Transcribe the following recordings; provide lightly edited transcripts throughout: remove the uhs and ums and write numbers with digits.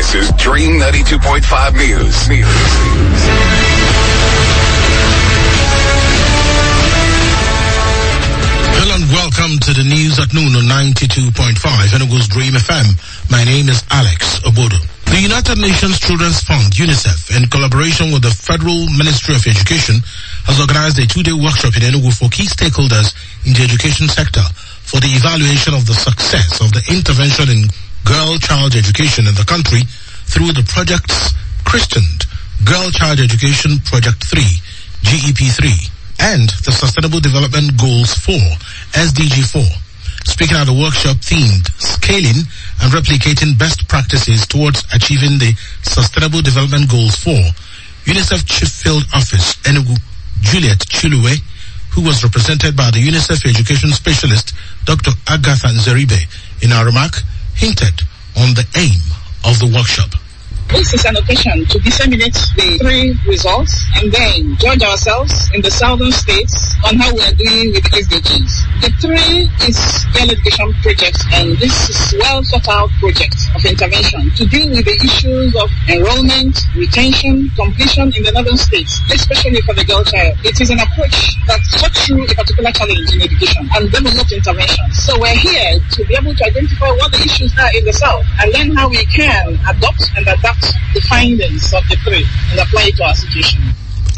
This is Dream 92.5 News. Hello and welcome to the news at noon on 92.5 Enugu's Dream FM. My name is Alex Obodo. The United Nations Children's Fund, UNICEF, in collaboration with the Federal Ministry of Education, has organized a two-day workshop in Enugu for key stakeholders in the education sector for the evaluation of the success of the intervention in girl-child education in the country through the projects christened Girl Child Education Project 3, GEP3, and the Sustainable Development Goals 4, SDG4. Speaking at a workshop themed Scaling and Replicating Best Practices Towards Achieving the Sustainable Development Goals 4, UNICEF Chief Field Office, Enugu, Juliet Chiluwe, who was represented by the UNICEF Education Specialist, Dr. Agatha Nzeribe, in our remark, hinted on the aim of the workshop. This is an occasion to disseminate the three results and then judge ourselves in the southern states on how we are doing with the SDGs. The three is girl education projects, and this is well thought out project of intervention to deal with the issues of enrollment, retention, completion in the northern states, especially for the girl child. It is an approach that cuts through a particular challenge in education and develops interventions. So we're here to be able to identify what the issues are in the south and learn how we can adopt and adapt the findings of the three and apply it to our situation.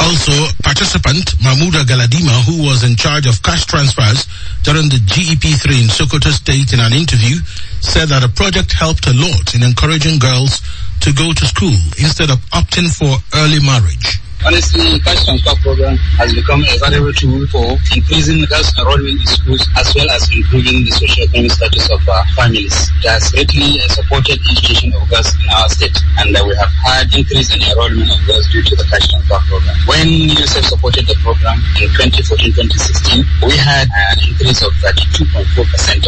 Also, participant Mahmouda Galadima, who was in charge of cash transfers during the GEP3 in Sokoto State, in an interview, said that the project helped a lot in encouraging girls to go to school instead of opting for early marriage. Honestly, the cash transfer program has become a valuable tool for increasing girls' enrollment in schools as well as improving the socio-economic status of our families. It has greatly supported education of girls in our state, and we have had increase in enrollment of girls due to the cash transfer program. When UNICEF supported the program in 2014-2016, we had an increase of 32.4%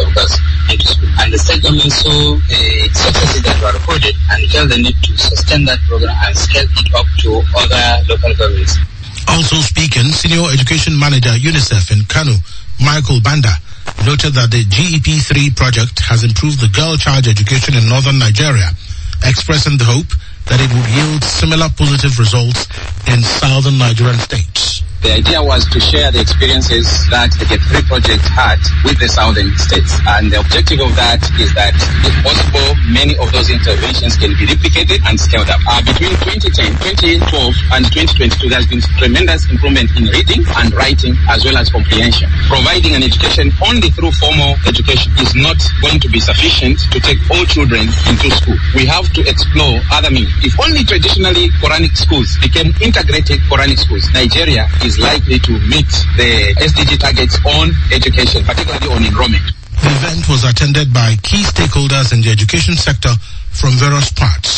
of girls into school. And the state government saw the successes that were recorded and felt the need to sustain that program and scale it up to other local governments. Also speaking, Senior Education Manager UNICEF in Kano, Michael Banda, noted that the GEP3 project has improved the girl child education in northern Nigeria, expressing the hope that it would yield similar positive results in southern Nigerian states. The idea was to share the experiences that the GEP3 project had with the southern states. And the objective of that is that, if possible, many of those interventions can be replicated and scaled up. Between 2010, 2012, and 2022, there's been tremendous improvement in reading and writing as well as comprehension. Providing an education only through formal education is not going to be sufficient to take all children into school. We have to explore other means. If only traditionally Quranic schools became integrated Quranic schools, Nigeria is likely to meet the SDG targets on education, particularly on enrollment. The event was attended by key stakeholders in the education sector from various parts